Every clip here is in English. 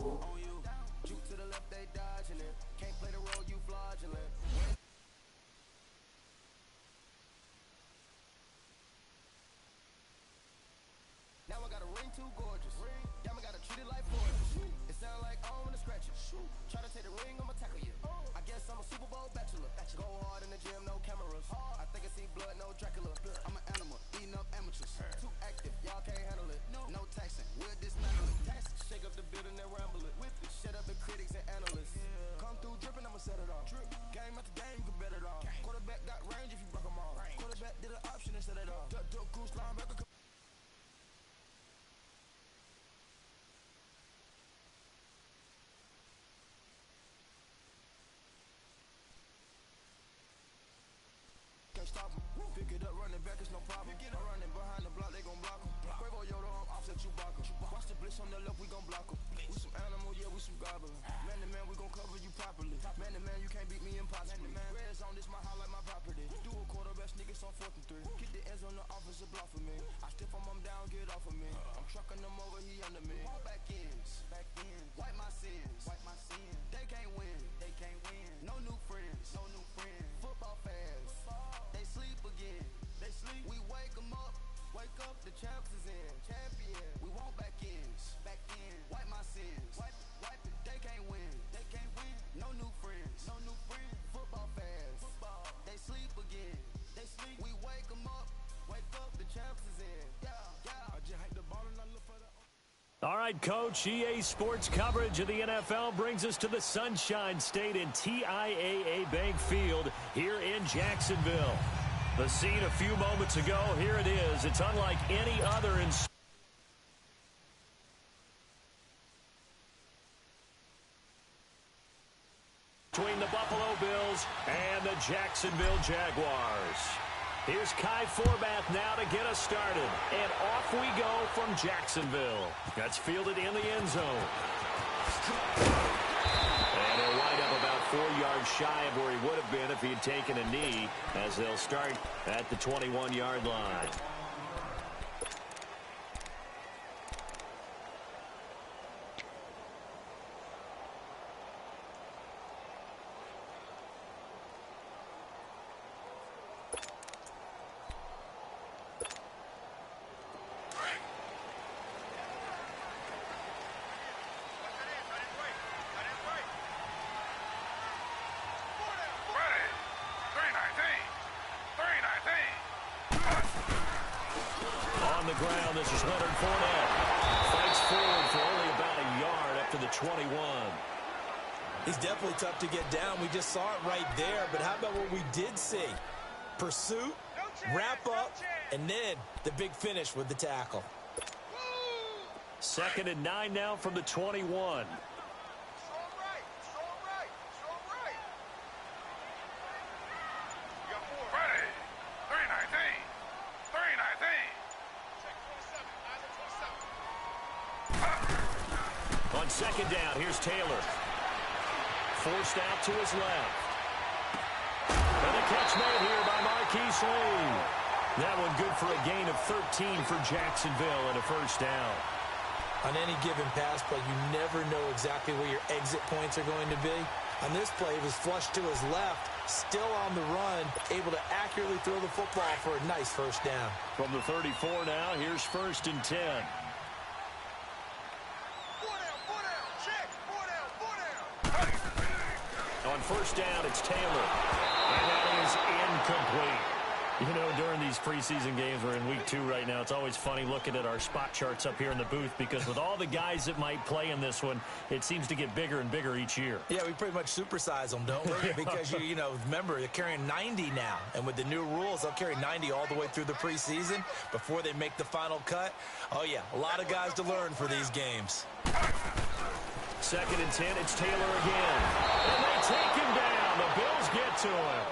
On you, juke to the left, they dodging it. Can't play the role, you fraudulent. Now I got a ring too gorgeous. Damn, I gotta treat it like fortress. It sound like I don't wanna scratch it. Try to take the ring, I'ma tackle you. I guess I'm a Super Bowl bachelor. Go hard in the gym, no cameras. I think I see blood, no Dracula. I'm an animal, eating up amateurs. Too active, y'all can't handle it. No taxing, we'll dismantle it. Shake up the building and ramble it. Whip it, shut up the critics and analysts. Come through dripping, I'ma set it off. Game after game, you can bet it off. Quarterback got range if you broke them off. Quarterback did an option and set it off. Duck, goose, linebacker. Stop him. Pick it up, running back, it's no problem. I'm running behind the block, they gon' block him. Quavo Yoda, I'm offset Chewbacca. Watch the blitz on the left, we gon' block him. We some animal, yeah, we some goblin. Man to man, we gon' cover you properly. Man to man, you can't beat me impossibly. Red zone, this my highlight, my property. Do a quarterback, sneakers on 4th and 3. Get the ends on the offensive block for me. I stiff him, I'm down, get off of me. I'm trucking them over, he under me. Back ends, wipe my sins, They can't win, No new friends, Football fans, they sleep again. We wake them up, the champs is in. Champion, we want back ends, wipe my sins, wipe it. They can't win, No new friends, Football fans, they sleep again. We wake them up, the champs is in. I just hate the ball and I look for the. All right, Coach, EA Sports coverage of the NFL brings us to the Sunshine State in TIAA Bank Field here in Jacksonville. The scene a few moments ago, here it is. It's unlike any other in between the Buffalo Bills and the Jacksonville Jaguars. Here's Kai Forbath now to get us started. And off we go from Jacksonville. That's fielded in the end zone. And he'll wind up about 4 yards shy of where he would have been if he had taken a knee, as they'll start at the 21-yard line. Ground, this is Leonard Fournette. Fights forward for only about a yard up to the 21. He's definitely tough to get down. We just saw it right there. But how about what we did see? Pursuit, wrap up, and then the big finish with the tackle. 2nd and 9 now from the 21. On 2nd down, here's Taylor. Forced out to his left. And a catch made here by Marquise Lee. That one good for a gain of 13 for Jacksonville and a first down. On any given pass play, you never know exactly where your exit points are going to be. On this play, he was flushed to his left, still on the run, able to accurately throw the football for a nice first down. From the 34 now, here's 1st and 10. On 1st down, it's Taylor. And that is incomplete. You know, during these preseason games, we're in week 2 right now, it's always funny looking at our spot charts up here in the booth because with all the guys that might play in this one, it seems to get bigger and bigger each year. Yeah, we pretty much supersize them, don't we? Because, you know, remember, they're carrying 90 now. And with the new rules, they'll carry 90 all the way through the preseason before they make the final cut. Oh, yeah, a lot of guys to learn for these games. 2nd and 10, it's Taylor again. And they take him down. The Bills get to him.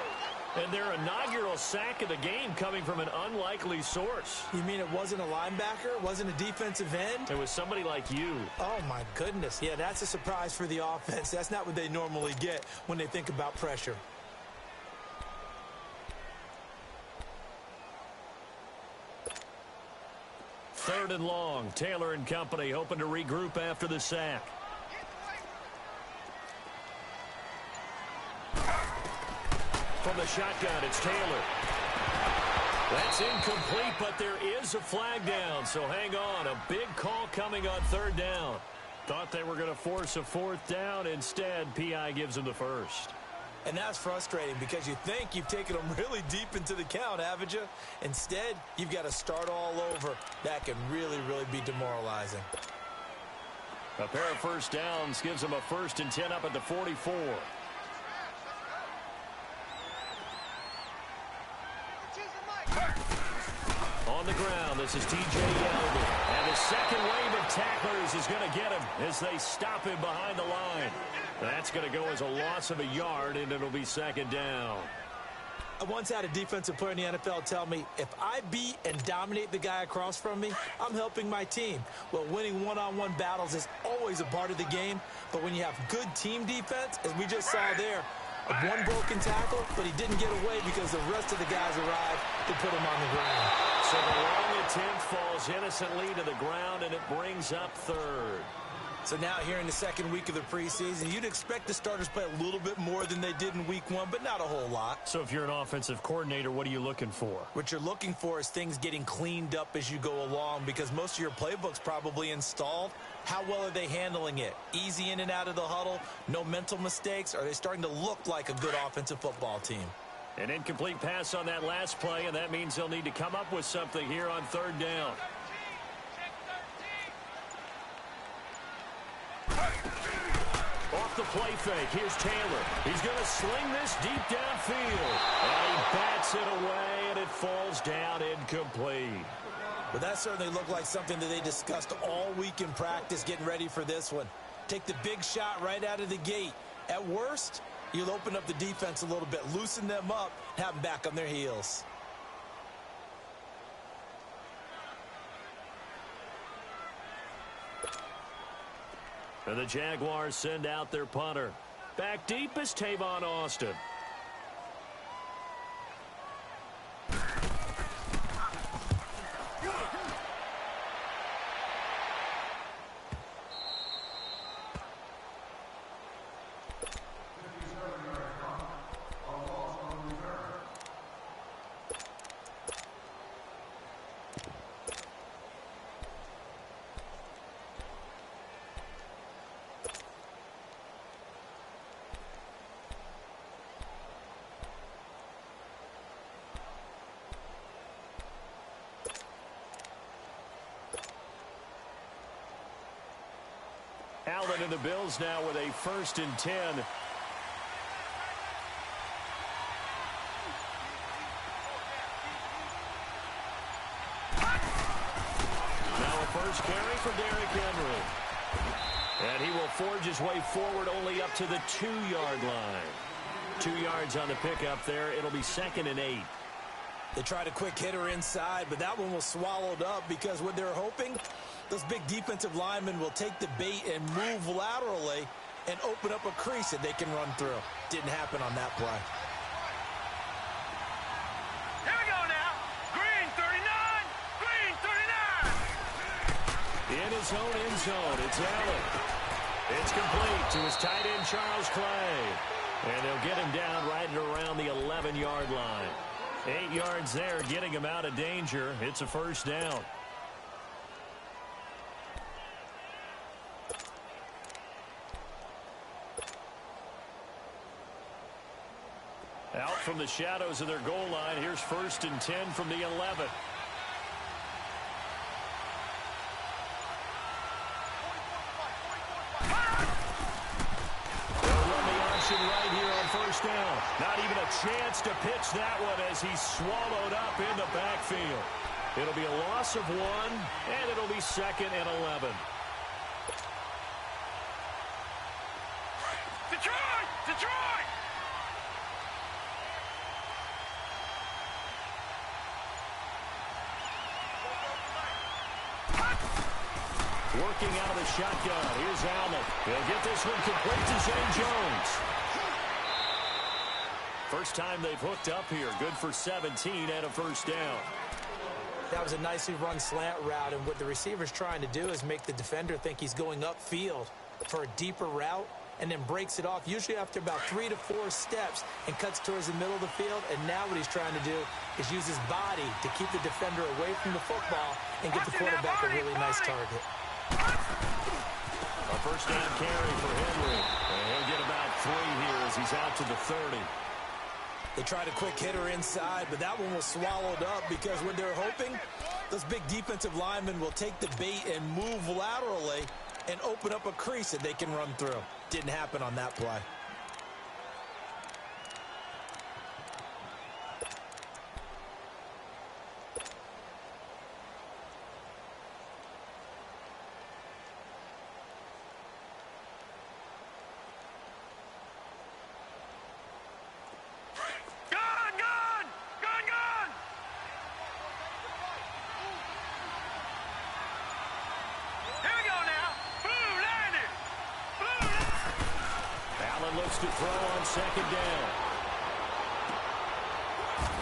And their inaugural sack of the game coming from an unlikely source. You mean it wasn't a linebacker? It wasn't a defensive end? It was somebody like you. Oh, my goodness. Yeah, that's a surprise for the offense. That's not what they normally get when they think about pressure. Third and long. Taylor and company hoping to regroup after the sack. From the shotgun, it's Taylor. That's incomplete, but there is a flag down, so hang on. A big call coming on third down. Thought they were going to force a fourth down. Instead, P.I. gives them the first. And that's frustrating because you think you've taken them really deep into the count, haven't you? Instead, you've got to start all over. That can really, really be demoralizing. A pair of first downs gives them a 1st and 10 up at the 44. On the ground, this is T.J. Yeldon. And the second wave of tacklers is going to get him as they stop him behind the line. That's going to go as a loss of a yard, and it'll be 2nd down. I once had a defensive player in the NFL tell me, if I beat and dominate the guy across from me, I'm helping my team. Well, winning one-on-one battles is always a part of the game, but when you have good team defense, as we just saw there, one broken tackle, but he didn't get away because the rest of the guys arrived to put him on the ground. So the long attempt falls innocently to the ground, and it brings up 3rd. So now here in the 2nd week of the preseason, you'd expect the starters play a little bit more than they did in week 1, but not a whole lot. So if you're an offensive coordinator, what are you looking for? What you're looking for is things getting cleaned up as you go along because most of your playbook's probably installed. How well are they handling it? Easy in and out of the huddle, no mental mistakes? Are they starting to look like a good offensive football team? An incomplete pass on that last play, and that means they'll need to come up with something here on 3rd down. Off the play fake, here's Taylor. He's going to sling this deep downfield. And he bats it away, and it falls down incomplete. But that certainly looked like something that they discussed all week in practice getting ready for this one. Take the big shot right out of the gate. At worst, you'll open up the defense a little bit, loosen them up, have them back on their heels. And the Jaguars send out their punter. Back deep is Tavon Austin. Allen and the Bills now with a 1st and 10. Now a first carry for Derrick Henry. And he will forge his way forward only up to the 2-yard line. 2 yards on the pickup there. It'll be 2nd and 8. They tried a quick hitter inside, but that one was swallowed up because what they're hoping, those big defensive linemen will take the bait and move laterally and open up a crease that they can run through. Didn't happen on that play. Here we go now. Green 39. Green 39. In his own end zone, it's Allen. It's complete to his tight end, Charles Clay. And they'll get him down right around the 11-yard line. 8 yards there, getting him out of danger. It's a 1st down. Out from the shadows of their goal line, here's 1st and 10 from the 11. Right here on 1st down. Not even a chance to pitch that one as he's swallowed up in the backfield. It'll be a loss of 1, and it'll be 2nd and 11. Detroit! Detroit! Working out of the shotgun. Here's Allen. He'll get this one complete to Zay Jones. First time they've hooked up here. Good for 17 and a 1st down. That was a nicely run slant route, and what the receiver's trying to do is make the defender think he's going upfield for a deeper route. and then breaks it off, usually after about 3 to 4 steps, and cuts towards the middle of the field. And now what he's trying to do is use his body to keep the defender away from the football and get the quarterback a really nice target. A first down carry for Henry. And he'll get about 3 here as he's out to the 30. They tried a quick hitter inside, but that one was swallowed up because what they're hoping, those big defensive linemen will take the bait and move laterally and open up a crease that they can run through. Didn't happen on that play. To throw on second down.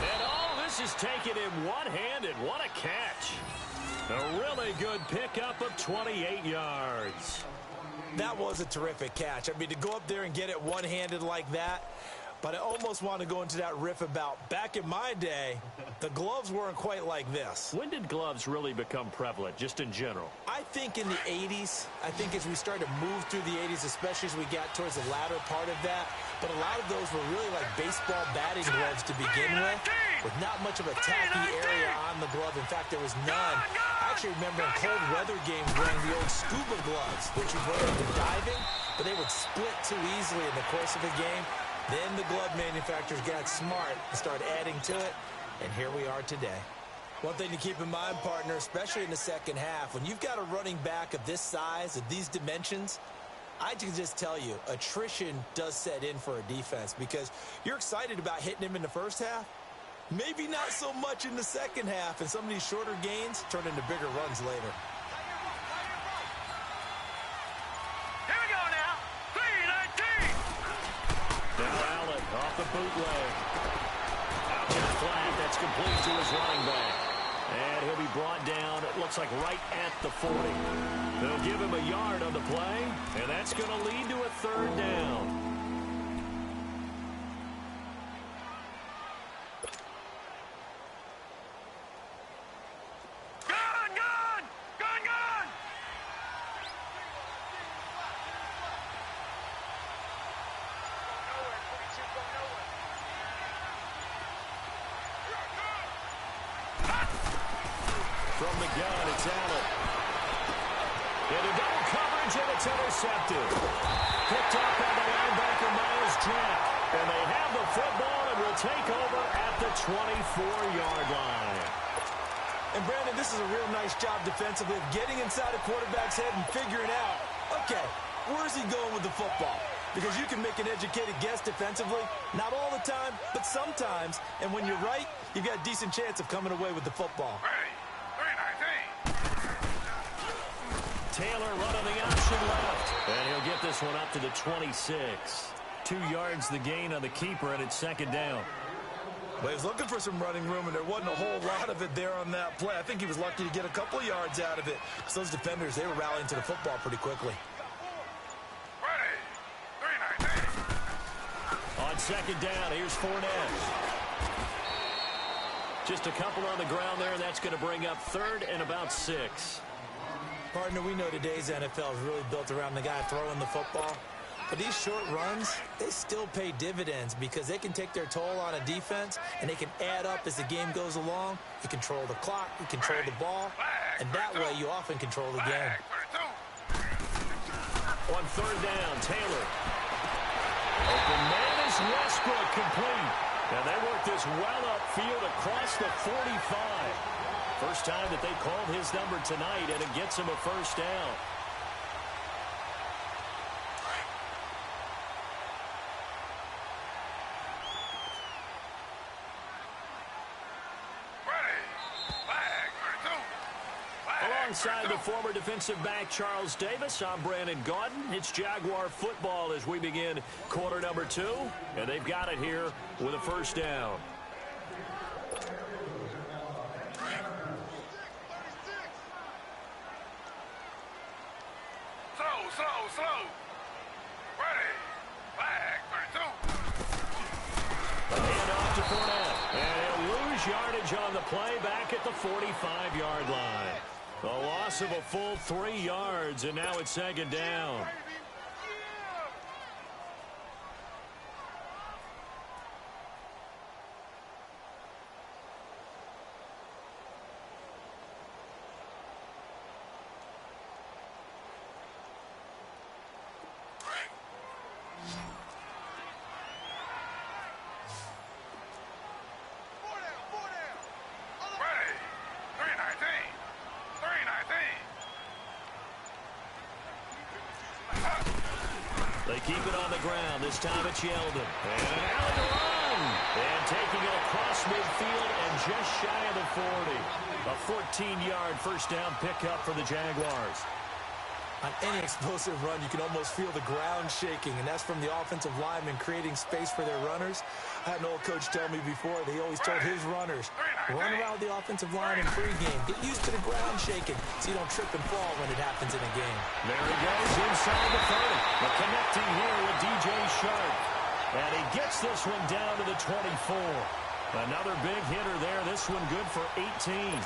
And this is taken in one-handed. What a catch. A really good pickup of 28 yards. That was a terrific catch. I mean, to go up there and get it one-handed like that, but I almost want to go into that riff about back in my day, the gloves weren't quite like this. When did gloves really become prevalent, just in general? I think in the 80s. I think as we started to move through the 80s, especially as we got towards the latter part of that. But a lot of those were really like baseball batting gloves to begin with not much of a tacky area on the glove. In fact, there was none. I actually remember in cold weather games wearing the old scuba gloves, which you wear for diving, but they would split too easily in the course of a game. Then the glove manufacturers got smart and started adding to it, and here we are today. One thing to keep in mind, partner, especially in the second half, when you've got a running back of this size, of these dimensions, I can just tell you, attrition does set in for a defense because you're excited about hitting him in the first half. Maybe not so much in the second half, and some of these shorter gains turn into bigger runs later. Here we go now. 3-19. Now Allen off the bootleg. Out to the flat. That's complete to his running back. And he'll be brought down, it looks like right at the 40. They'll give him a yard on the play, and that's going to lead to a third down. From the gun, it's Allen. Into double coverage, and it's intercepted. Picked up by the linebacker, Miles Jack. And they have the football and will take over at the 24-yard line. And, Brandon, this is a real nice job defensively of getting inside a quarterback's head and figuring out, okay, where's he going with the football? Because you can make an educated guess defensively, not all the time, but sometimes. And when you're right, you've got a decent chance of coming away with the football. Taylor running the option left. And he'll get this one up to the 26. 2 yards the gain on the keeper, and it's second down. Well, he was looking for some running room, and there wasn't a whole lot of it there on that play. I think he was lucky to get a couple of yards out of it. Because those defenders, they were rallying to the football pretty quickly. On second down, here's Fournette. Just a couple on the ground there, and that's going to bring up third and about 6. Partner, we know today's NFL is really built around the guy throwing the football. But these short runs, they still pay dividends because they can take their toll on a defense, and they can add up as the game goes along. You control the clock, you control the ball, and that way you often control the game. On third down, Taylor. Open man is Westbrook, complete. And they work this well upfield across the 45. First time that they called his number tonight, and it gets him a first down. Alongside the former defensive back Charles Davis, I'm Brandon Gaudin. It's Jaguar football as we begin quarter number 2, and they've got it here with a first down. Slow. Ready. Flag 32. Hand off to Fournette. And he'll lose yardage on the play back at the 45-yard line. A loss of a full 3 yards, and now it's second down. They keep it on the ground. This time it's Yeldon. And an alley run. And taking it across midfield and just shy of the 40. A 14-yard first down pickup for the Jaguars. On any explosive run, you can almost feel the ground shaking, and that's from the offensive linemen creating space for their runners. I had an old coach tell me before, they always told his runners, run around the offensive line in pregame. Get used to the ground shaking so you don't trip and fall when it happens in a game. There he goes inside the 30. But connecting here with DJ Sharp. And he gets this one down to the 24. Another big hitter there. This one good for 18.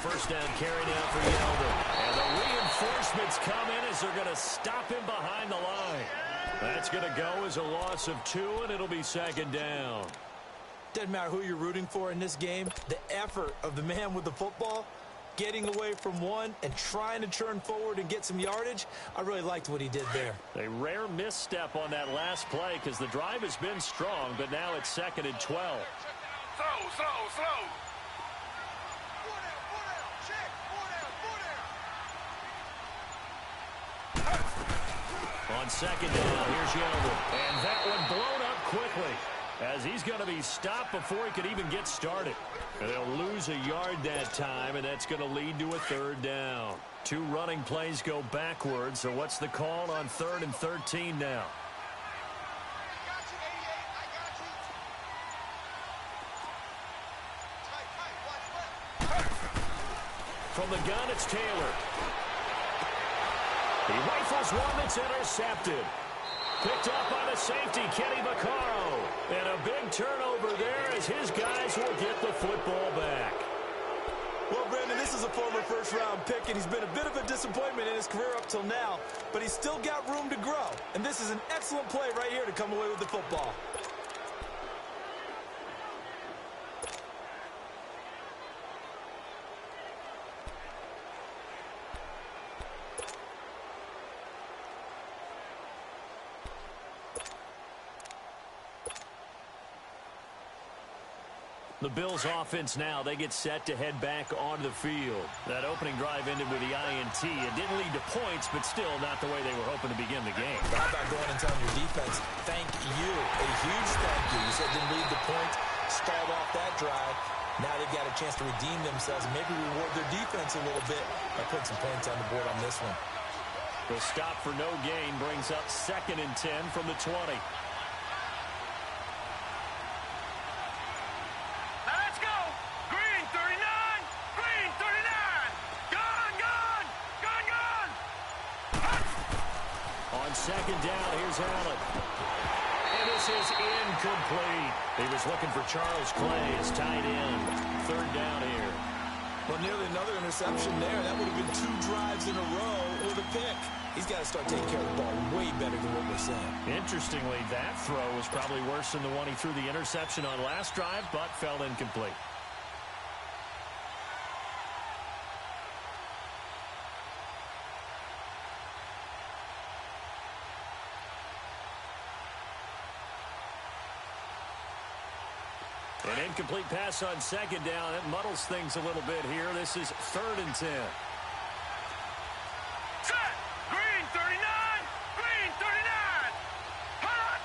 First down carry down for Yeldon. And the reinforcements come in as they're going to stop him behind the line. That's going to go as a loss of 2, and it'll be second down. Doesn't matter who you're rooting for in this game. The effort of the man with the football, getting away from one and trying to turn forward and get some yardage, I really liked what he did there. A rare misstep on that last play because the drive has been strong, but now it's second and 12. Slow. On second down, here's Yeldon. And that one blown up quickly as he's going to be stopped before he could even get started. And they'll lose a yard that time, and that's going to lead to a third down. 2 running plays go backwards, so what's the call on 3rd and 13 now? From the gun, it's Taylor. He rifles one that's intercepted. Picked up by the safety, Kenny Vaccaro. And a big turnover there as his guys will get the football back. Well, Brandon, this is a former first-round pick, and he's been a bit of a disappointment in his career up till now. But he's still got room to grow. And this is an excellent play right here to come away with the football. The Bills offense now, they get set to head back onto the field. That opening drive ended with the INT. It didn't lead to points, but still not the way they were hoping to begin the game. How about going and telling your defense, thank you, a huge thank you. You said didn't lead to points, stalled off that drive. Now they've got a chance to redeem themselves and maybe reward their defense a little bit by putting some points on the board on this one. The stop for no gain brings up 2nd and 10 from the 20. Second down, here's Allen. And this is incomplete. He was looking for Charles Clay, his tight end. 3rd down here. Well, nearly another interception there. That would have been 2 drives in a row with a pick. He's got to start taking care of the ball way better than what we're seeing. Interestingly, that throw was probably worse than the one he threw the interception on last drive, but fell incomplete. An incomplete pass on second down. It muddles things a little bit here. This is 3rd and 10. Set. Green 39. Green 39. Hot.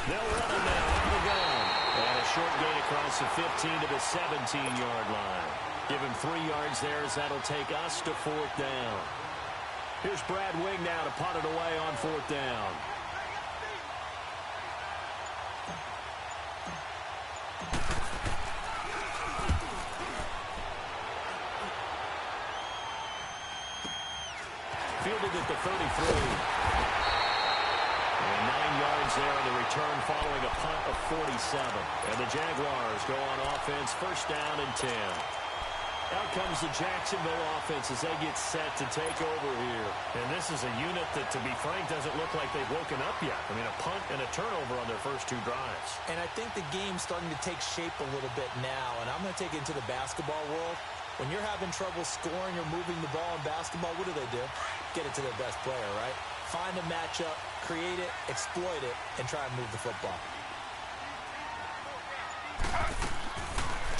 They'll run it now on the gun. And a short gain across the 15 to the 17-yard line. Give him 3 yards there as that'll take us to 4th down. Here's Brad Wing now to punt it away on 4th down. Fielded at the 33. And 9 yards there on the return following a punt of 47. And the Jaguars go on offense, 1st down and 10. Out comes the Jacksonville offense as they get set to take over here. And this is a unit that, to be frank, doesn't look like they've woken up yet. I mean, a punt and a turnover on their first 2 drives. And I think the game's starting to take shape a little bit now. And I'm going to take it into the basketball world. When you're having trouble scoring or moving the ball in basketball, what do? Get it to their best player, right? Find a matchup, create it, exploit it, and try and move the football.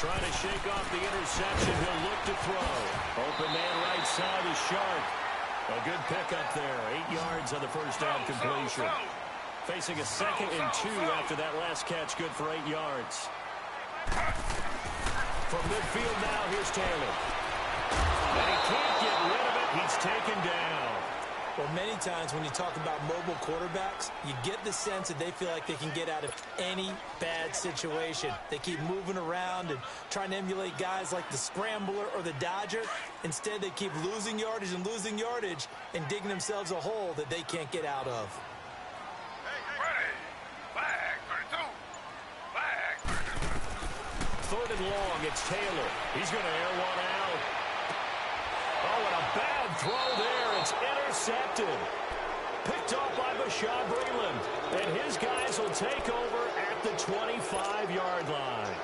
Trying to shake off the interception. He'll look to throw. Open man right side is Sharp. A good pickup there. 8 yards on the first down completion. Facing a 2nd and 2 after that last catch. Good for 8 yards. From midfield now, here's Taylor. And he can't get rid of it. He's taken down. Well, many times when you talk about mobile quarterbacks, you get the sense that they feel like they can get out of any bad situation. They keep moving around and trying to emulate guys like the Scrambler or the Dodger. Instead, they keep losing yardage and digging themselves a hole that they can't get out of. Third and long, it's Taylor. He's going to air one out. Oh, and a bad throw there. It's intercepted. Picked off by Bashaud Breeland. And his guys will take over at the 25-yard line.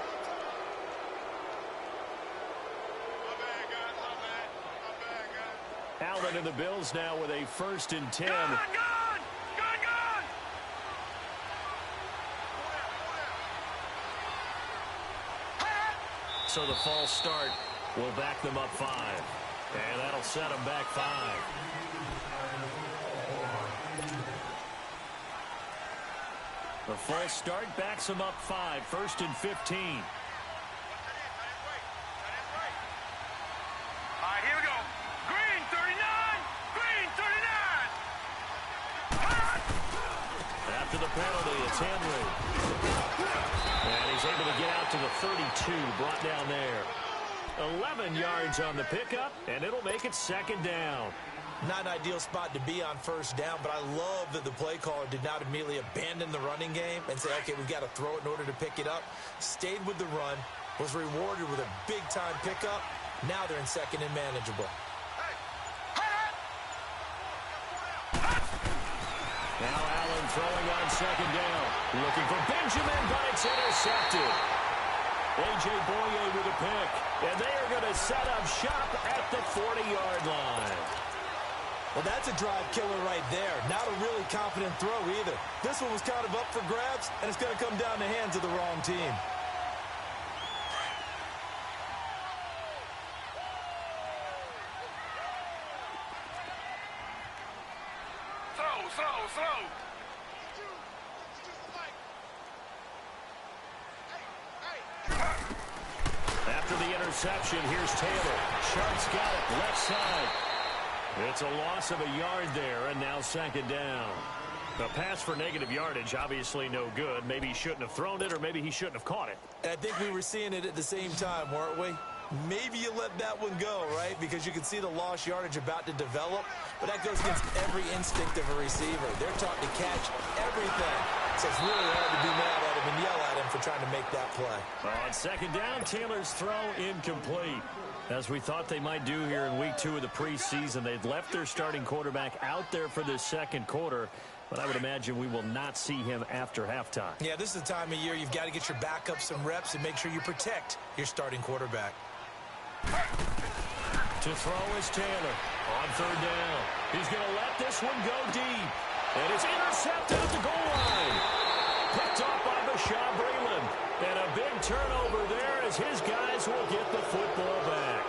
Allen and the Bills now with a 1st and 10. Gone! So the false start will back them up 5. And that'll set them back 5. The false start backs them up 5. 1st and 15. All right, here we go. Green 39! Green 39! After the penalty, it's Henry. And he's able to get out to the 32, brought down there. 11 yards on the pickup, and it'll make it 2nd down. Not an ideal spot to be on 1st down, but I love that the play caller did not immediately abandon the running game and say, okay, we've got to throw it in order to pick it up. Stayed with the run, was rewarded with a big-time pickup. Now they're in 2nd and manageable. Now Allen throwing on 2nd down. Looking for Benjamin, but it's intercepted. A.J. Boye with a pick. And they are going to set up shop at the 40-yard line. Well, that's a drive killer right there. Not a really confident throw either. This one was kind of up for grabs, and it's going to come down the hands of the wrong team. Slow. After the interception, here's Taylor. Sharp's got it, left side. It's a loss of a yard there, and now 2nd down. A pass for negative yardage, obviously no good. Maybe he shouldn't have thrown it, or maybe he shouldn't have caught it. And I think we were seeing it at the same time, weren't we? Maybe you let that one go, right? Because you can see the lost yardage about to develop. But that goes against every instinct of a receiver. They're taught to catch everything. So it's really hard to be mad at him and yell at him for trying to make that play. On 2nd down, Taylor's throw incomplete. As we thought they might do here in week 2 of the preseason, they've left their starting quarterback out there for this 2nd quarter. But I would imagine we will not see him after halftime. Yeah, this is the time of year you've got to get your backup some reps and make sure you protect your starting quarterback. To throw is Taylor on 3rd down. He's going to let this one go deep. And it's intercepted at the goal line. Picked off by Bashaud Breeland. And a big turnover there as his guys will get the football back.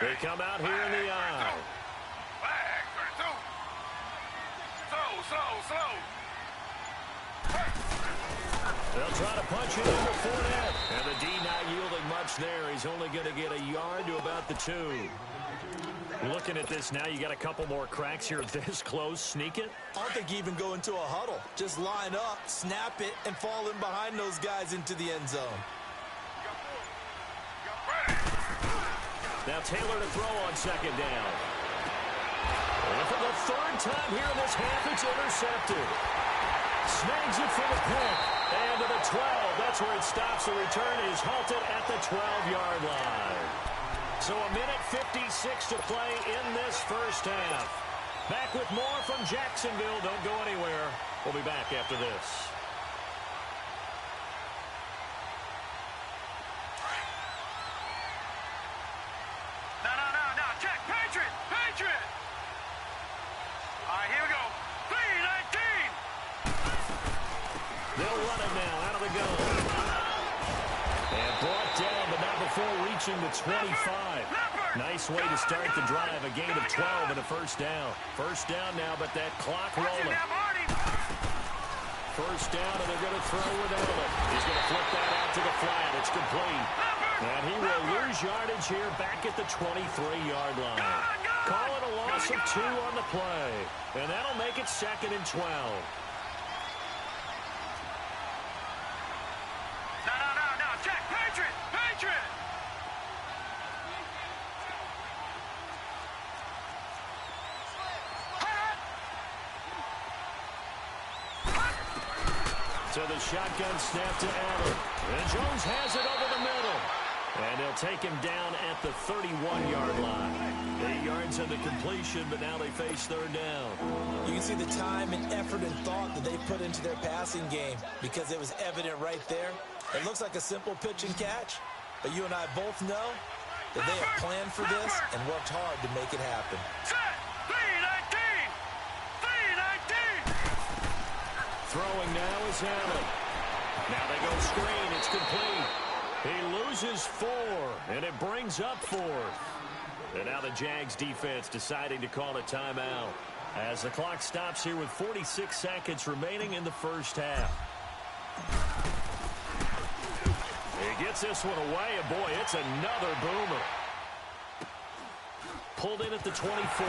They come out here in the eye. Flag, 32. Slow. They'll try to punch it into Fournette. And the D not yielding much there. He's only going to get a yard to about the 2. Looking at this now, you got a couple more cracks here this close. Sneak it. I don't think you even go into a huddle. Just line up, snap it, and fall in behind those guys into the end zone. Now Taylor to throw on second down. And for the third time here in this half, it's intercepted. Snags it for the pick. And to the 12. That's where it stops. The return is halted at the 12-yard line. So a minute 56 to play in this first half. Back with more from Jacksonville. Don't go anywhere. We'll be back after this. No. Check. Patriot. All right, here we go. 3-19. They'll run it now out of the gun. And brought down, but not before reaching the 25. Nice way to start the drive. A gain of 12 and a first down. First down now, but that clock rolling. First down, and they're going to throw without it. He's going to flip that out to the flat. It's complete. And he will lose yardage here back at the 23-yard line. Call it a loss of 2 on the play. And that'll make it 2nd and 12. No. Check. Patriot. So the shotgun snap to Allen. And Jones has it over the middle. And they'll take him down at the 31-yard line. 8 yards on the completion, but now they face third down. You can see the time and effort and thought that they put into their passing game because it was evident right there. It looks like a simple pitch and catch, but you and I both know that they have planned for this and worked hard to make it happen. Set. 3-19. Throwing now is Allen. Now they go screen. It's complete. He loses 4, and it brings up 4th. And now the Jags defense deciding to call a timeout as the clock stops here with 46 seconds remaining in the first half. He gets this one away, and boy, it's another boomer. Pulled in at the 24.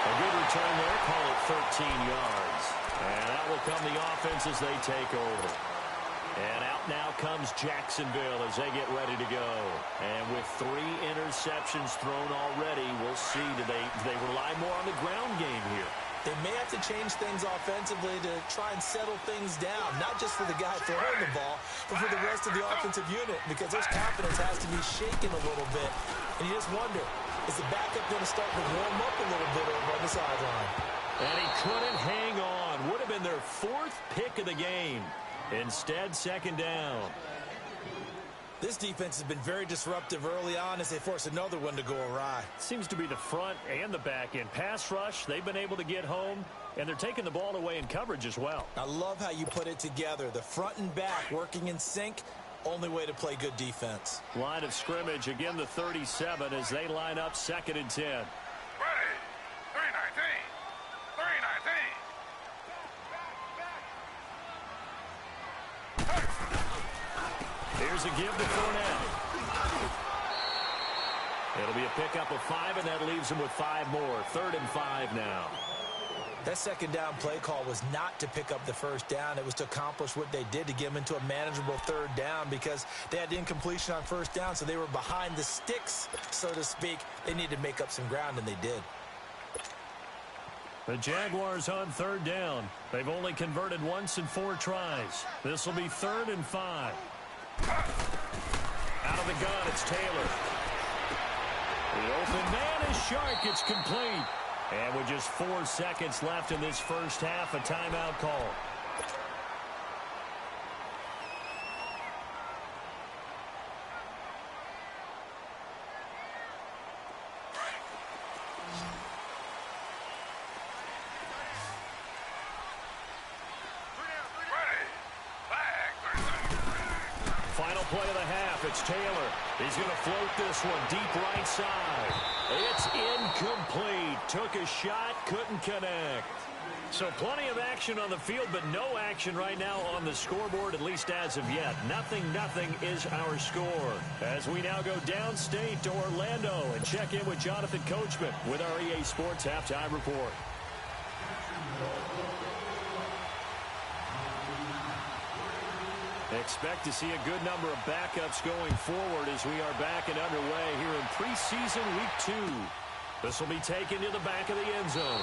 A good return there, call it 13 yards. And that will come the offense as they take over. And out now comes Jacksonville as they get ready to go. And with 3 interceptions thrown already, we'll see, do they rely more on the ground game here? They may have to change things offensively to try and settle things down, not just for the guy throwing the ball, but for the rest of the offensive unit, because their confidence has to be shaken a little bit. And you just wonder, is the backup going to start to warm up a little bit over on the sideline? And he couldn't hang on. Would have been their 4th pick of the game. Instead, second down. This defense has been very disruptive early on as they force another one to go awry. Seems to be the front and the back end. Pass rush, they've been able to get home, and they're taking the ball away in coverage as well. I love how you put it together. The front and back working in sync, only way to play good defense. Line of scrimmage, again the 37 as they line up 2nd and 10. Ready. 3-19. Here's a give to Fournette. It'll be a pickup of 5, and that leaves him with 5 more. 3rd and 5 now. That second down play call was not to pick up the first down. It was to accomplish what they did to get them into a manageable 3rd down because they had incompletion on first down, so they were behind the sticks, so to speak. They needed to make up some ground, and they did. The Jaguars on 3rd down. They've only converted once in 4 tries. This will be 3rd and 5. Out of the gun, it's Taylor. The open man is Shark. It's complete. And with just 4 seconds left in this first half, a timeout call. Final play of the half. It's Taylor. He's going to float this one deep right side. It's incomplete. Took a shot, couldn't connect. So plenty of action on the field, but no action right now on the scoreboard, at least as of yet. 0-0 is our score. As we now go downstate to Orlando and check in with Jonathan Coachman with our EA Sports Halftime Report. Expect to see a good number of backups going forward as we are back and underway here in preseason week 2. This will be taken to the back of the end zone.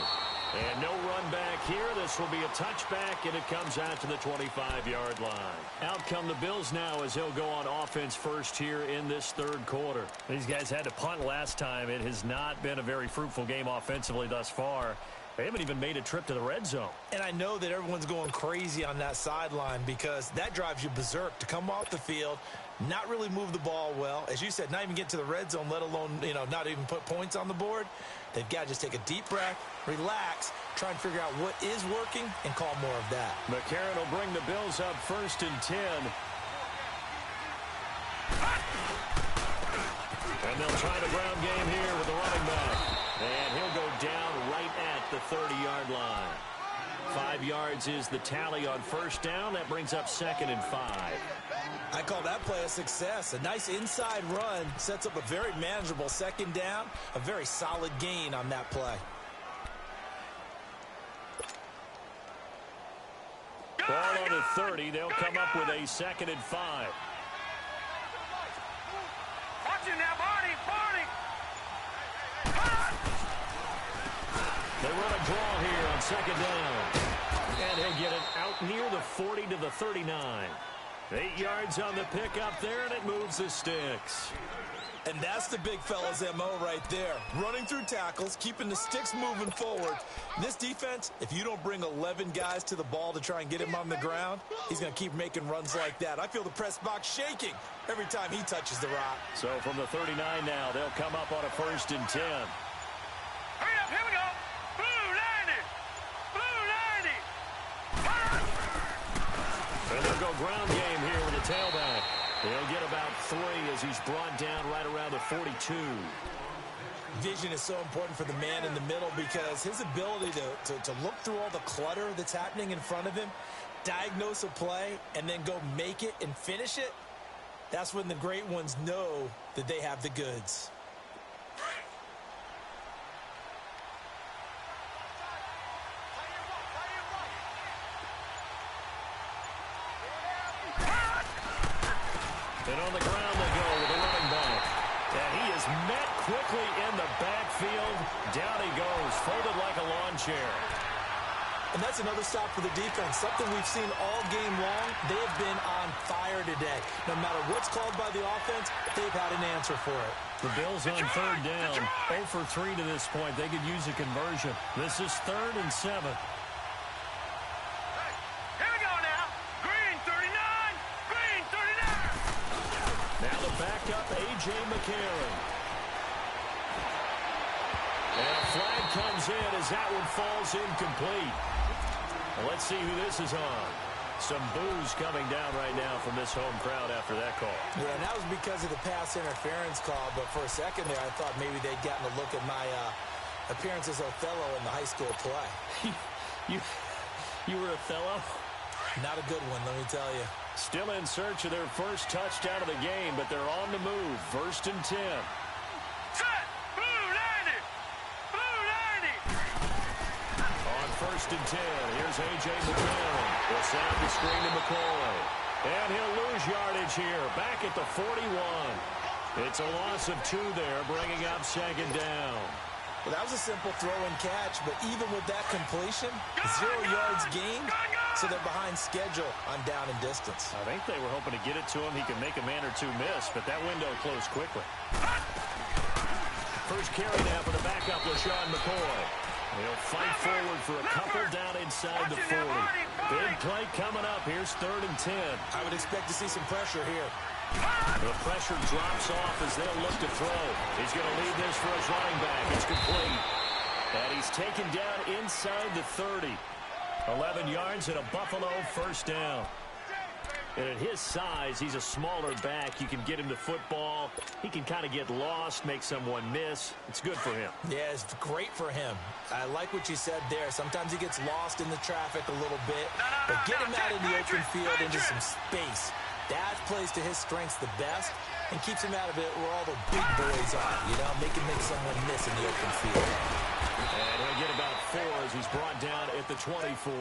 And no run back here. This will be a touchback, and it comes out to the 25-yard line. Out come the Bills now as they'll go on offense first here in this third quarter. These guys had to punt last time. It has not been a very fruitful game offensively thus far. They haven't even made a trip to the red zone. And I know that everyone's going crazy on that sideline because that drives you berserk to come off the field, not really move the ball well. As you said, not even get to the red zone, let alone, not even put points on the board. They've got to just take a deep breath, relax, try and figure out what is working, and call more of that. McCarron will bring the Bills up 1st and 10. And they'll try the ground game here with the running back. And he'll go down right at the 30-yard line. 5 yards is the tally on first down. That brings up 2nd and 5. I call that play a success. A nice inside run sets up a very manageable 2nd down. A very solid gain on that play. Ball on the 30. They'll come up with a 2nd and 5. Watch him now, Barney. They run a draw here on 2nd down. And he'll get it out near the 40 to the 39. 8 yards on the pickup there, and it moves the sticks. And that's the big fella's MO right there. Running through tackles, keeping the sticks moving forward. This defense, if you don't bring 11 guys to the ball to try and get him on the ground, he's going to keep making runs like that. I feel the press box shaking every time he touches the rock. So from the 39 now, they'll come up on a 1st and 10. Hurry up, here we go. Blue 90. And they'll go ground game here with the tailback. He'll get about 3 as he's brought down right around the 42. Vision is so important for the man in the middle because his ability to look through all the clutter that's happening in front of him, diagnose a play, and then go make it and finish it, that's when the great ones know that they have the goods. And on the ground they go with a running back. And he is met quickly in the backfield. Down he goes, folded like a lawn chair. And that's another stop for the defense. Something we've seen all game long. They have been on fire today. No matter what's called by the offense, they've had an answer for it. The Bills on 3rd down. 0 for 3 to this point. They could use a conversion. This is 3rd and 7. Back up A.J. McCarron. And a flag comes in as that one falls incomplete. Well, let's see who this is on. Some boos coming down right now from this home crowd after that call. Yeah, and that was because of the pass interference call, but for a second there I thought maybe they'd gotten a look at my appearance as Othello in the high school play. You were Othello? Not a good one, let me tell you. Still in search of their first touchdown of the game, but they're on the move. 1st and 10. Set! Blue 90! Blue 90! On 1st and 10, here's A.J. McCarron. He'll send the screen to McCoy. And he'll lose yardage here, back at the 41. It's a loss of 2 there, bringing up 2nd down. Well, that was a simple throw and catch, but even with that completion, 0 yards gained, so they're behind schedule on down and distance. I think they were hoping to get it to him. He could make a man or 2 miss, but that window closed quickly. First carry now for the backup, LaShawn McCoy. He'll fight forward for a couple down inside the 40. Big play coming up. Here's 3rd and 10. I would expect to see some pressure here. The pressure drops off as they'll look to throw. He's going to lead this for his running back. It's complete. And he's taken down inside the 30. 11 yards and a Buffalo 1st down. And at his size, he's a smaller back. You can get him the football. He can kind of get lost, make someone miss. It's good for him. Yeah, it's great for him. I like what you said there. Sometimes he gets lost in the traffic a little bit. But get him out in the open field into some space. That plays to his strengths the best and keeps him out of it where all the big boys are. You know, make him make someone miss in the open field. And he'll get about 4 as he's brought down at the 24.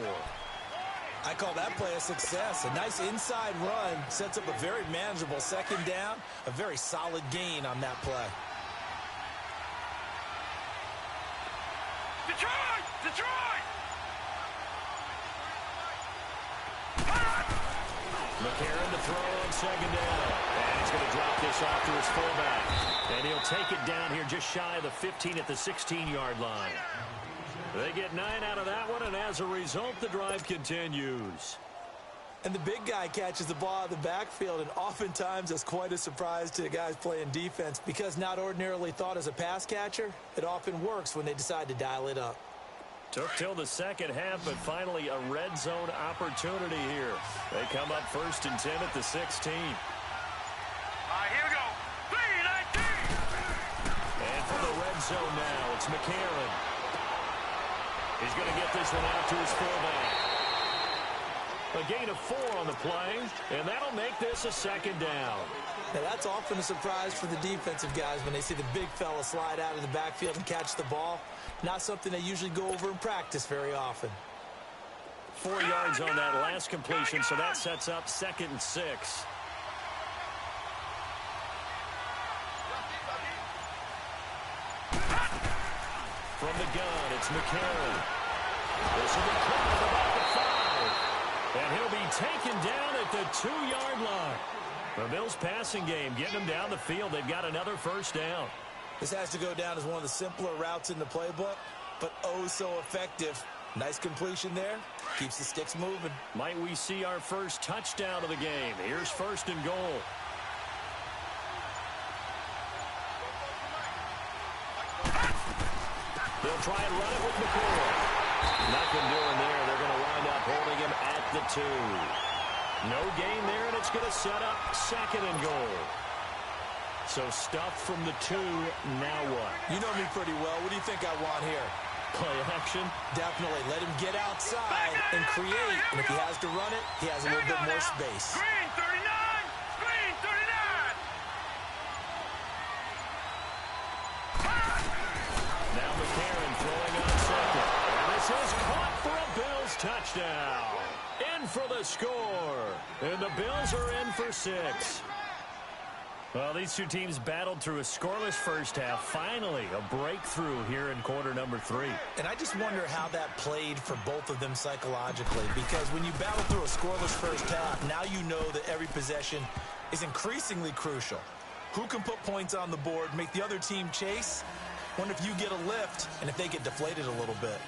I call that play a success. A nice inside run sets up a very manageable second down. A very solid gain on that play. Detroit! Detroit! McCarron to throw on second down. And he's going to drop this off to his fullback. And he'll take it down here just shy of the 15 at the 16-yard line. They get 9 out of that one, and as a result, the drive continues. And the big guy catches the ball out of the backfield, and oftentimes it's quite a surprise to the guys playing defense because not ordinarily thought as a pass catcher, it often works when they decide to dial it up. Took till the second half, but finally a red zone opportunity here. They come up 1st and 10 at the 16. All right, here we go. 3-19. And from the red zone now, it's McCarron. He's going to get this one out to his fullback. A gain of 4 on the play, and that'll make this a second down. Now, that's often a surprise for the defensive guys when they see the big fella slide out of the backfield and catch the ball. Not something they usually go over in practice very often. 4 yards on that last completion, so that sets up 2nd and 6. From the gun, it's McCarron. This will be caught at about the 5. And he'll be taken down at the 2-yard line. The Bills passing game, getting them down the field. They've got another first down. This has to go down as one of the simpler routes in the playbook, but oh so effective. Nice completion there. Keeps the sticks moving. Might we see our first touchdown of the game? Here's 1st and goal. They'll try and run it with McCoy. Nothing doing there. They're going to wind up holding him at the 2. No gain there, and it's going to set up 2nd and goal. So stuff from the 2. Now what? You know me pretty well. What do you think I want here? Play action? Definitely. Let him get outside and create. And if he has to run it, he has a little bit more space. Green 39! Green 39! Now McCarron throwing on second. And this is caught for a Bills touchdown. In for the score. And the Bills are in for 6. Well, these two teams battled through a scoreless first half. Finally, a breakthrough here in quarter number 3. And I just wonder how that played for both of them psychologically. Because when you battle through a scoreless first half, now you know that every possession is increasingly crucial. Who can put points on the board, make the other team chase? Wonder if you get a lift and if they get deflated a little bit.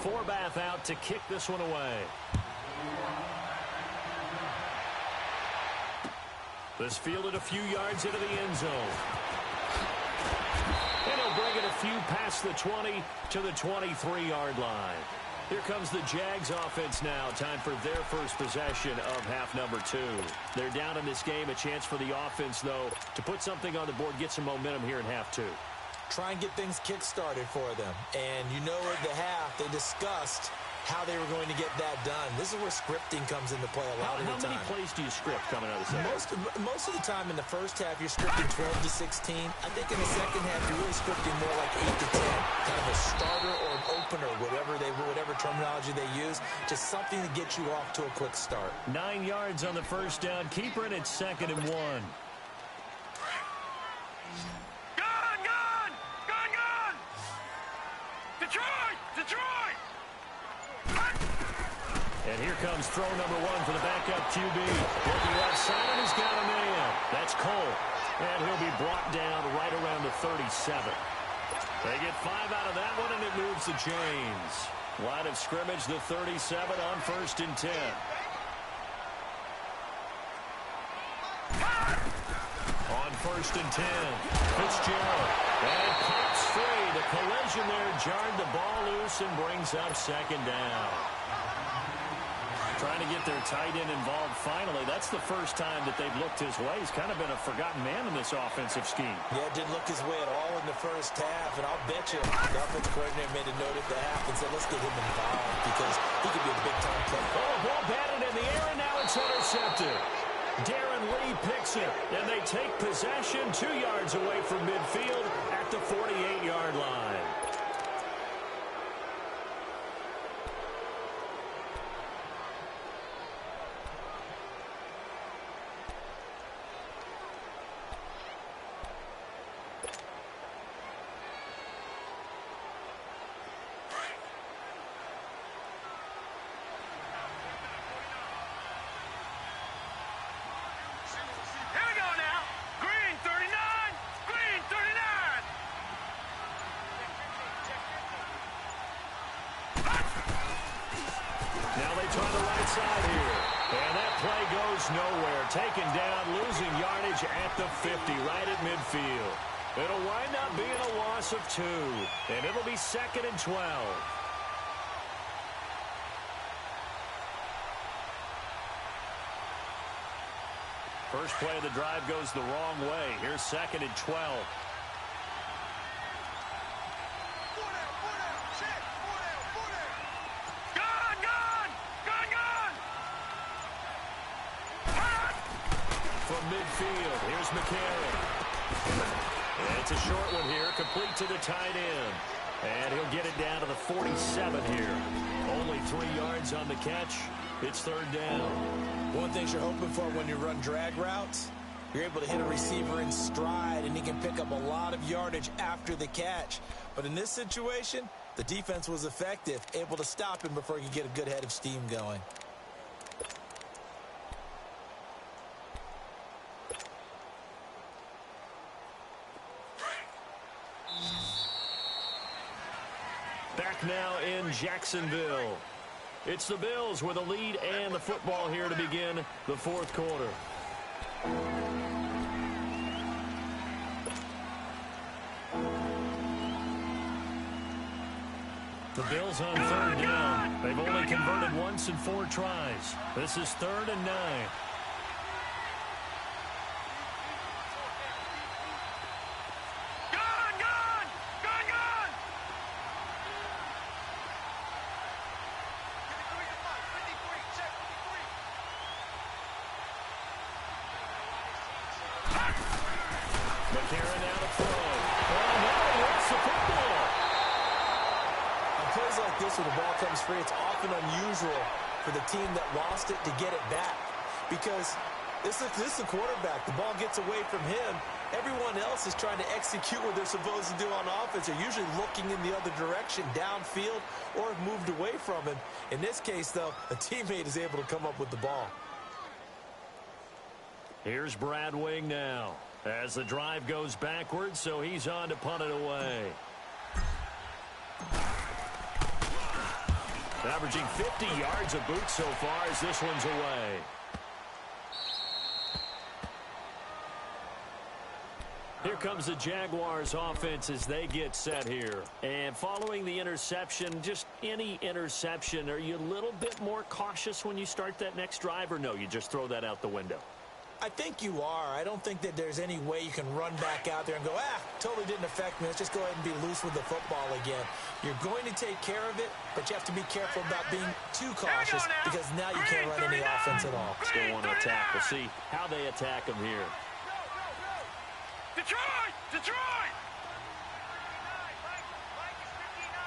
Forbath out to kick this one away. This fielded a few yards into the end zone. And he'll bring it a few past the 20 to the 23-yard line. Here comes the Jags offense now. Time for their first possession of half number 2. They're down in this game. A chance for the offense, though, to put something on the board, get some momentum here in half 2. Try and get things kick-started for them. And you know at the half, they discussed how they were going to get that done. This is where scripting comes into play a lot of the time. How many plays do you script coming out of the second? Most of the time in the first half, you're scripting 12 to 16. I think in the second half, you're really scripting more like 8 to 10. Kind of a starter or an opener, whatever terminology they use. Just something to get you off to a quick start. 9 yards on the first down. Keeper, and it's 2nd and 1. Detroit! Detroit! And here comes throw number 1 for the backup QB. Looking left side, and he's got a man. That's Cole. And he'll be brought down right around the 37. They get 5 out of that one, and it moves the chains. Line of scrimmage, the 37 on 1st and 10. On 1st and 10, Fitzgerald. And pops free. The collision there jarred the ball loose and brings up second down. Trying to get their tight end involved finally. That's the first time that they've looked his way. He's kind of been a forgotten man in this offensive scheme. Yeah, didn't look his way at all in the first half. And I'll bet you the offensive coordinator made a note at the half and said, let's get him involved because he could be a big-time player. Oh, ball batted in the air, and now it's intercepted. Darren Lee picks it, and they take possession 2 yards away from midfield at the 48-yard line. Side here. And that play goes nowhere. Taken down, losing yardage at the 50, right at midfield. It'll wind up being a loss of 2. And it'll be 2nd and 12. First play of the drive goes the wrong way. Here's 2nd and 12. Midfield. Here's McCarron. And it's a short one here, complete to the tight end. And he'll get it down to the 47 here. Only 3 yards on the catch. It's 3rd down. One thing you're hoping for when you run drag routes, you're able to hit a receiver in stride, and he can pick up a lot of yardage after the catch. But in this situation, the defense was effective, able to stop him before he could get a good head of steam going. Back now in Jacksonville. It's the Bills with a lead and the football here to begin the 4th quarter. The Bills on 3rd down. They've only converted once in 4 tries. This is 3rd and 9. McCarron now to throw. Oh, no, he hits the football. On plays like this where the ball comes free, it's often unusual for the team that lost it to get it back. Because this is the quarterback. The ball gets away from him. Everyone else is trying to execute what they're supposed to do on offense. They're usually looking in the other direction, downfield, or have moved away from him. In this case, though, a teammate is able to come up with the ball. Here's Brad Wing now. As the drive goes backwards, so he's on to punt it away. Averaging 50 yards a boot so far as this one's away. Here comes the Jaguars offense as they get set here. And following the interception, just any interception, are you a little bit more cautious when you start that next drive, or no, you just throw that out the window? I think you are. I don't think that there's any way you can run back out there and go, totally didn't affect me. Let's just go ahead and be loose with the football again. You're going to take care of it, but you have to be careful about being too cautious because now you can't run any offense at all. Still want to attack. We'll see how they attack them here. Detroit! Detroit!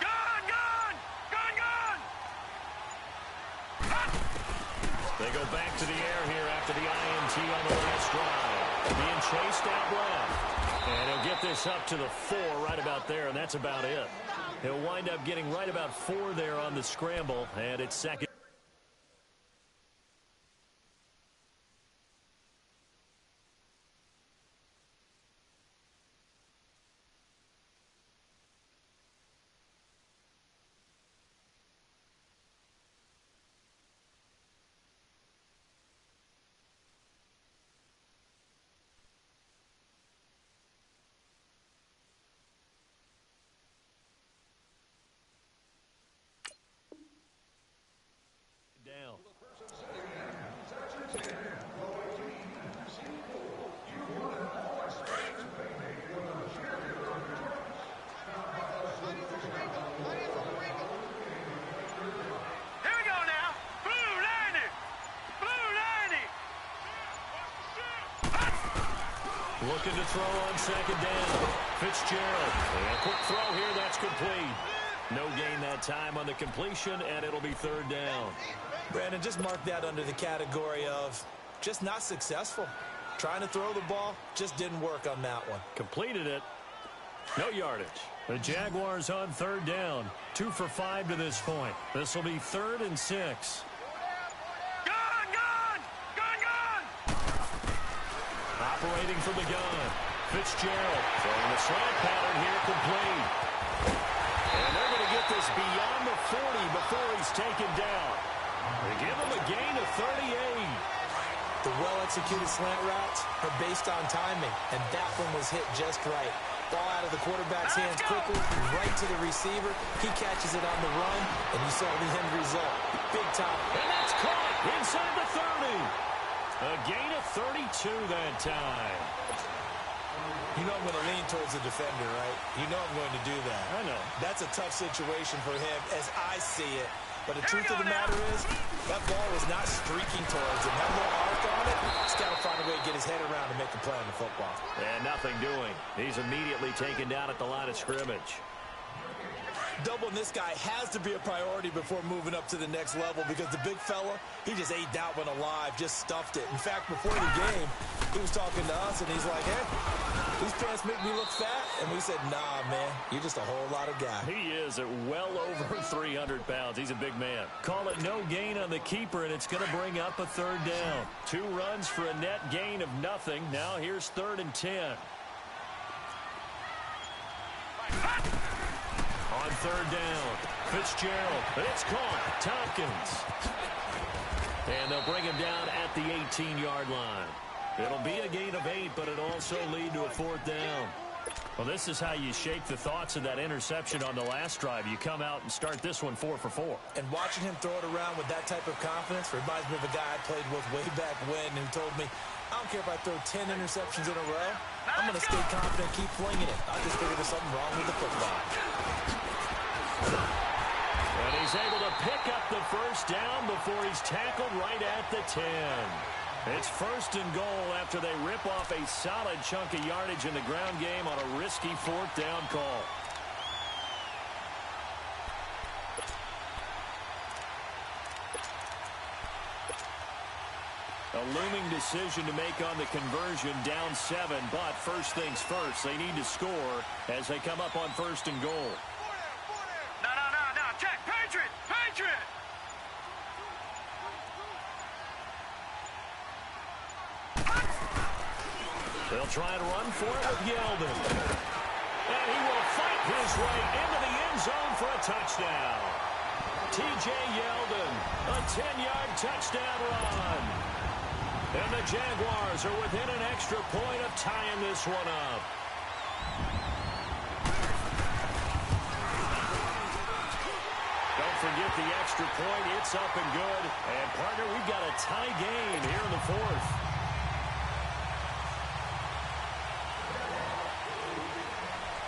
Gone! Gone! Gone! Gone! They go back to the air here after the INT on the last drive. Being chased out left. And he'll get this up to the 4 right about there, and that's about it. He'll wind up getting right about 4 there on the scramble, and it's 2nd. Looking to throw on second down. Fitzgerald. And a quick throw here. That's complete. No gain that time on the completion, and it'll be third down. Brandon, just mark that under the category of just not successful. Trying to throw the ball, just didn't work on that one. Completed it. No yardage. The Jaguars on third down. 2 for 5 to this point. This will be 3rd and 6. Operating from the gun. Fitzgerald throwing the slant pattern here, complete. And they're going to get this beyond the 40 before he's taken down. They give him a gain of 38. The well-executed slant routes are based on timing, and that one was hit just right. Ball out of the quarterback's hands quickly, right to the receiver. He catches it on the run, and you saw the end result. Big time. And that's caught inside the 30. A gain of 32 that time. You know I'm going to lean towards the defender, right? You know I'm going to do that. I know. That's a tough situation for him as I see it. But the truth of the matter is, that ball was not streaking towards him. That little arc on it, he's got to find a way to get his head around and make a play on the football. And nothing doing. He's immediately taken down at the line of scrimmage. Doubling this guy has to be a priority before moving up to the next level because the big fella, he just ate that one alive, just stuffed it. In fact, before the game, he was talking to us, and he's like, hey, these pants make me look fat. And we said, nah, man, you're just a whole lot of guy. He is at well over 300 pounds. He's a big man. Call it no gain on the keeper, and it's going to bring up a third down. 2 runs for a net gain of nothing. Now here's 3rd and 10. On third down, Fitzgerald. It's caught. Tompkins. And they'll bring him down at the 18-yard line. It'll be a gain of 8, but it'll also lead to a 4th down. Well, this is how you shake the thoughts of that interception on the last drive. You come out and start this one 4 for 4. And watching him throw it around with that type of confidence reminds me of a guy I played with way back when who told me, I don't care if I throw 10 interceptions in a row. I'm going to stay confident, keep flinging it. I just figured there's something wrong with the football. And he's able to pick up the first down before he's tackled right at the 10. It's 1st and goal after they rip off a solid chunk of yardage in the ground game on a risky 4th down call. A looming decision to make on the conversion, down 7, but first things first, they need to score as they come up on 1st and goal. No, check, Patriot! They'll try and run for it with Yeldon. And he will fight his way into the end zone for a touchdown. T.J. Yeldon, a 10-yard touchdown run. And the Jaguars are within an extra point of tying this one up. Don't forget the extra point. It's up and good. And, partner, we've got a tie game here in the 4th.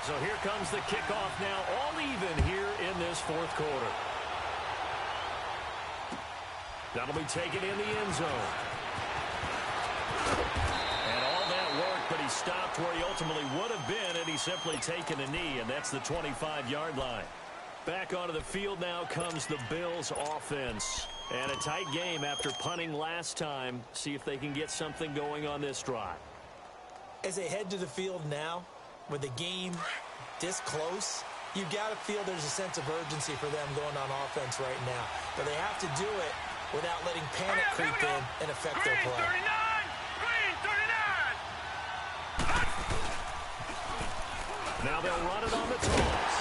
So here comes the kickoff now, all even here in this 4th quarter. That'll be taken in the end zone. And all that work, but he stopped where he ultimately would have been, and he's simply taken a knee, and that's the 25-yard line. Back onto the field now comes the Bills offense. And a tight game after punting last time. See if they can get something going on this drive. As they head to the field now, with the game this close, you've got to feel there's a sense of urgency for them going on offense right now. But they have to do it without letting panic creep in and affect their play. Green 39! Now they'll run it on the toss.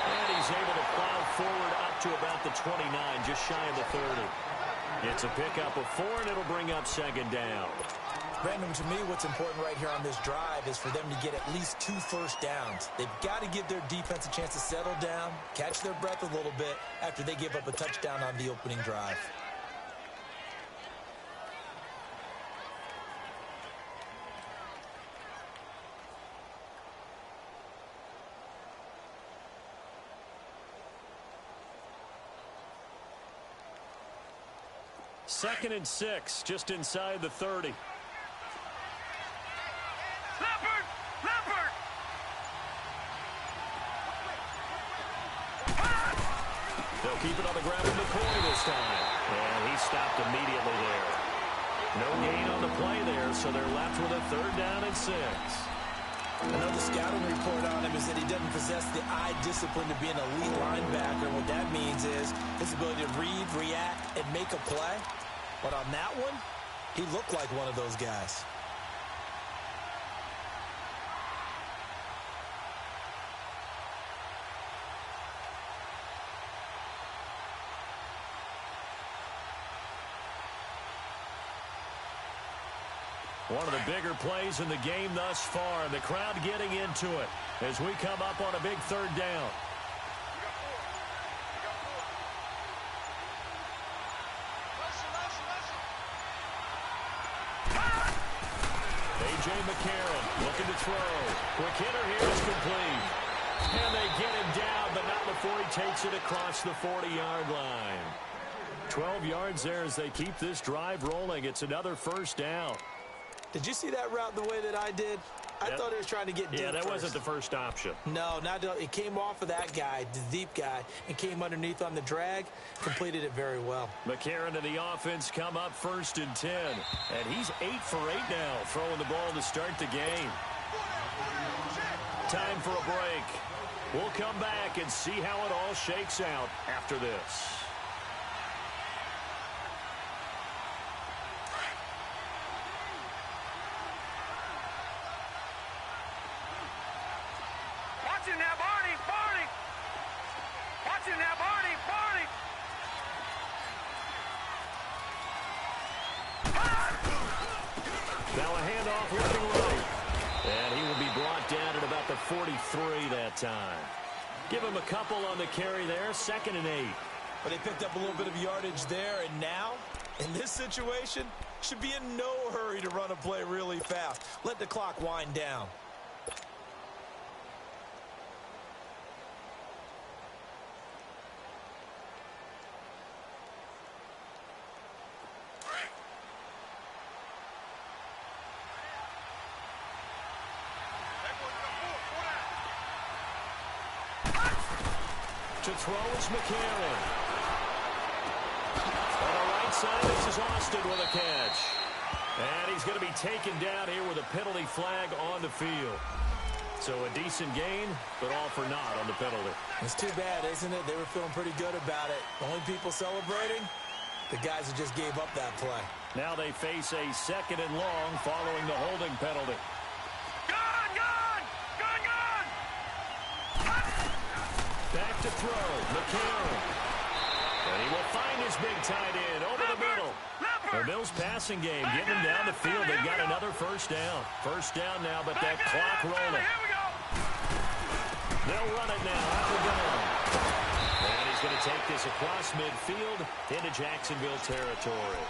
And he's able to plow forward up to about the 29, just shy of the 30. It's a pickup of 4, and it'll bring up 2nd down. Brandon, to me, what's important right here on this drive is for them to get at least 2 first downs. They've got to give their defense a chance to settle down, catch their breath a little bit after they give up a touchdown on the opening drive. Second and 6, just inside the 30. They'll keep it on the ground with McCoy this time. And he stopped immediately there. No gain on the play there, so they're left with a 3rd down and 6. Another scouting report on him is that he doesn't possess the eye discipline to be an elite linebacker. What that means is his ability to read, react, and make a play. But on that one, he looked like one of those guys. One of the bigger plays in the game thus far, and the crowd getting into it as we come up on a big 3rd down. A.J. McCarron looking to throw. Quick hitter here is complete. And they get him down, but not before he takes it across the 40-yard line. 12 yards there as they keep this drive rolling. It's another 1st down. Did you see that route the way that I did? I thought he was trying to get deep. Yeah, that first. wasn't the first option. No, it came off of that guy, the deep guy, and came underneath on the drag. Completed it very well. McCarron and the offense come up 1st and 10. And he's 8 for 8 now, throwing the ball to start the game. Time for a break. We'll come back and see how it all shakes out after this. Watch it now, Barney! Barney! Watch it now, Barney! Barney! Now a handoff looking right. And he will be brought down at about the 43 that time. Give him a couple on the carry there, 2nd and 8. But they picked up a little bit of yardage there, and now, in this situation, should be in no hurry to run a play really fast. Let the clock wind down. To throw is McCarron. On the right side, this is Austin with a catch. And he's going to be taken down here with a penalty flag on the field. So a decent gain, but all for naught on the penalty. It's too bad, isn't it? They were feeling pretty good about it. The only people celebrating, the guys who just gave up that play. Now they face a 2nd and long following the holding penalty. Gone! Gone! Gone! Gone! Back to throw, McCarron. And he will find his big tight end over the middle. The Bills passing game, getting them down the field. They've got another 1st down. 1st down now, but that clock rolling. Here we go! They'll run it now after down. And he's going to take this across midfield into Jacksonville territory.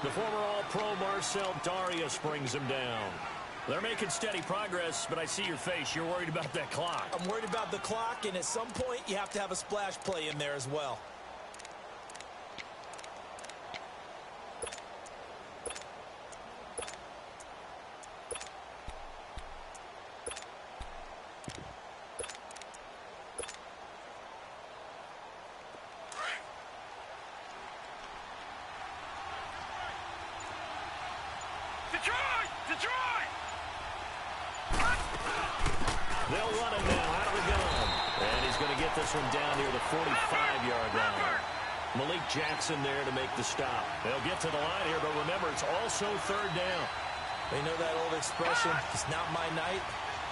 The former All-Pro Marcel Darius brings him down. They're making steady progress, but I see your face. You're worried about that clock. I'm worried about the clock, and at some point, you have to have a splash play in there as well. Detroit! Detroit! They'll run it now out of the gun. And he's going to get this one down near the 45-yard line. Malik Jackson there to make the stop. They'll get to the line here, but remember, it's also 3rd down. They know that old expression, it's not my night.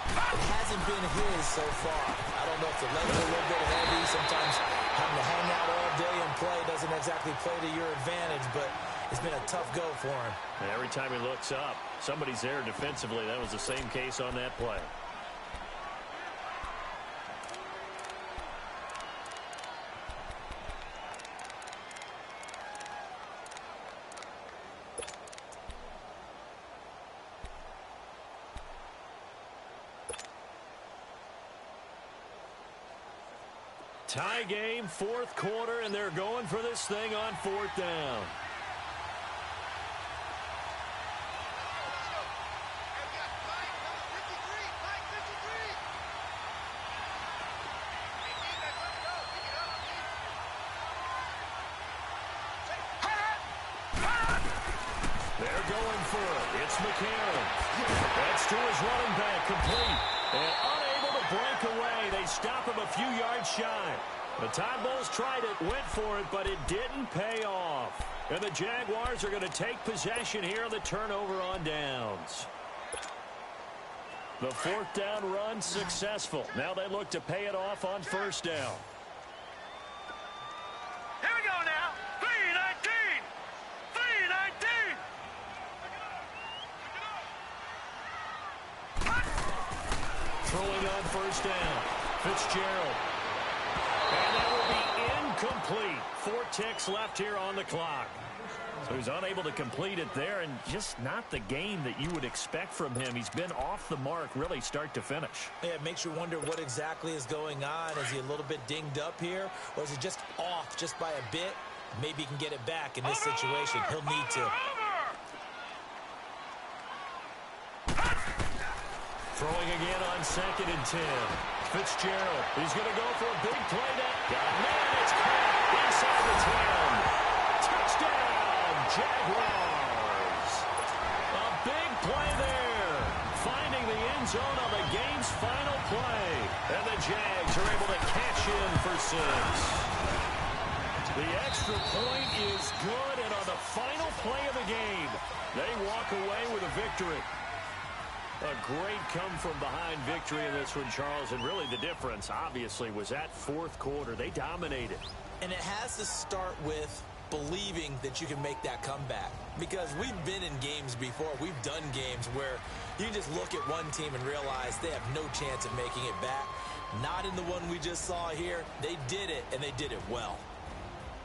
It hasn't been his so far. I don't know if the legs are a little bit heavy. Sometimes having to hang out all day and play doesn't exactly play to your advantage, but it's been a tough go for him. And every time he looks up, somebody's there defensively. That was the same case on that play. Tie game, 4th quarter, and they're going for this thing on 4th down. going for it. It's McCarron. That's to his running back, complete. And unable to break away. They stop him a few yards shy. The Tide Bulls tried it, went for it, but it didn't pay off. And the Jaguars are going to take possession here on the turnover on downs. The fourth down run successful. Now they look to pay it off on first down. Here we go now. 3-19. 3-19. Throwing on first down. Fitzgerald. And that will be incomplete. 4 ticks left here on the clock. So he's unable to complete it there, and just not the game that you would expect from him. He's been off the mark really start to finish. Yeah, it makes you wonder what exactly is going on. Is he a little bit dinged up here, or is he just off just by a bit? Maybe he can get it back in this situation. He'll need to. Throwing again on 2nd and 10. Fitzgerald, he's going to go for a big play now. Got a man, it's caught inside the 10. Touchdown, Jaguars. A big play there. Finding the end zone on the game's final play. And the Jags are able to cash in for 6. The extra point is good, and on the final play of the game, they walk away with a victory. A great come-from-behind victory in this one, Charles, and really the difference, obviously, was that fourth quarter. They dominated. And it has to start with believing that you can make that comeback. Because we've been in games before. We've done games where you can just look at one team and realize they have no chance of making it back. Not in the one we just saw here. They did it, and they did it well.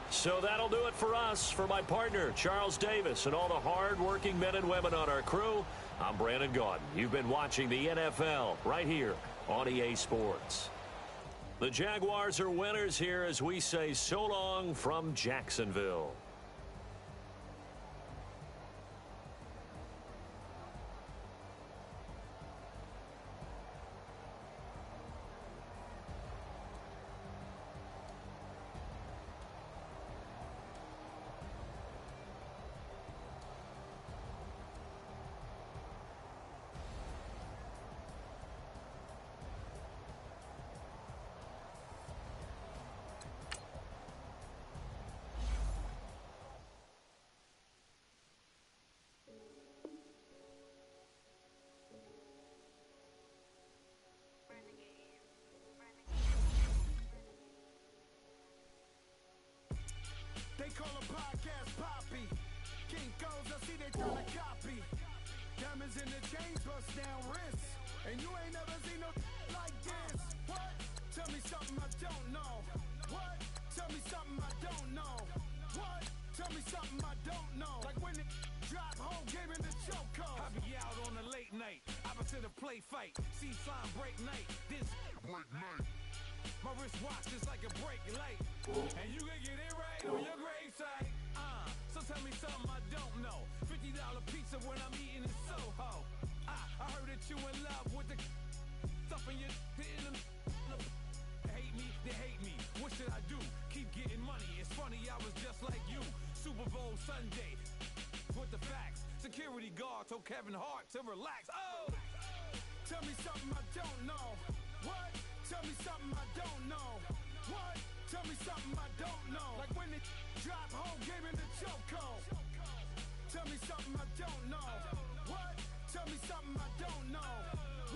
So that'll do it for us. For my partner, Charles Davis, and all the hard-working men and women on our crew, I'm Brandon Gaudin. You've been watching the NFL right here on EA Sports. The Jaguars are winners here as we say so long from Jacksonville. They call a podcast Poppy. King goes, I see they tryna copy. Diamonds in the chains, bust down wrists. And you ain't never seen no like this. What? Tell me something I don't know. What? Tell me something I don't know. What? Tell me something I don't know. Like when it drop home, game in the chokehold. I be out on a late night, opposite a play fight. See sign break night, this break night. My wristwatch is like a break light. And you can get it right on your gravesite. So tell me something I don't know. $50 pizza when I'm eating in Soho. I heard that you in love with the stuff in your hitting them. Hate me, they hate me. What should I do? Keep getting money. It's funny, I was just like you. Super Bowl Sunday. With the facts. Security guard told Kevin Hart to relax. Oh! Tell me something I don't know. What? Tell me something I don't know. What? Tell me something I don't know. Like when it drop home, game in the chokehold. Tell me something I don't know. What? Tell me something I don't know.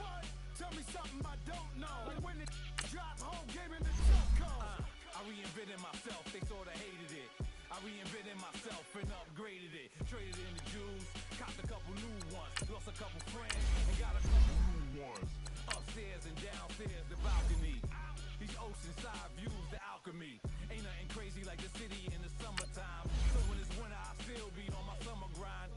What? Tell me something I don't know. Like when it drop home, game in the chokehold. I reinvented myself, they sorta hated it. I reinvented myself and upgraded it. Traded in the Jews, copped a couple new ones. Lost a couple friends and got a couple new ones. Upstairs and downstairs, the balcony. These oceanside views, the alchemy. Ain't nothing crazy like the city in the summertime. So when it's winter, I still be on my summer grind.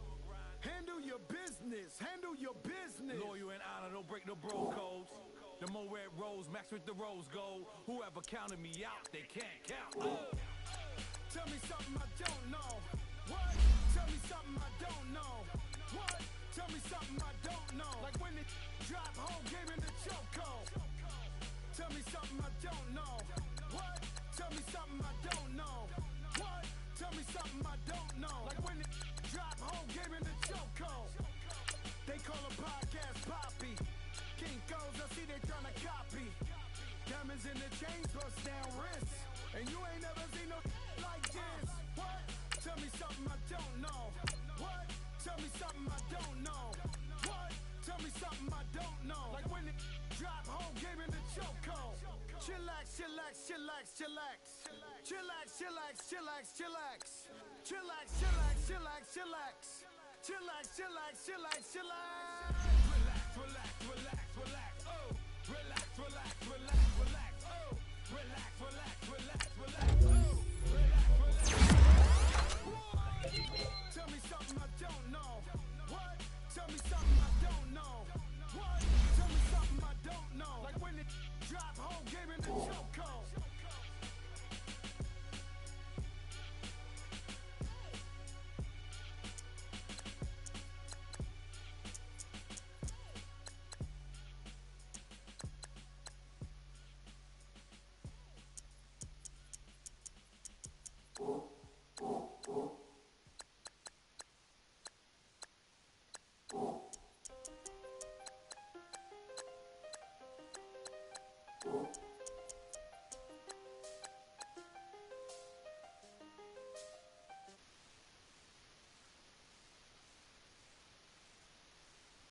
Handle your business, handle your business. Loyal and honor, don't break the bro codes. The more red rose, max with the rose gold. Whoever counted me out, they can't count. Oh. Tell me something I don't know. What? Tell me something I don't know. What? Tell me something I don't know. Like when it drop home, game in the chokehold. Tell me something I don't know. What? Tell me something I don't know. What? Tell me something I don't know. Like when it drop home, game in the chokehold. something I don't know. What? Tell me something I don't know. Like when it drop home, game in the chokehold. Chillax, chillax, chillax, chillax. Chillax, chillax, chillax, chillax. Chillax, chillax, chillax, chillax. Chillax, chillax, chillax, chillax. Relax, relax, relax, relax. Oh, relax, relax, relax, relax. Oh, relax, relax, relax, relax. Oh, relax, relax. What? Tell me something I don't know. What? Tell me something I don't know. What? Tell me something I don't know. Like when it drop home, game in the chokehold. Oh.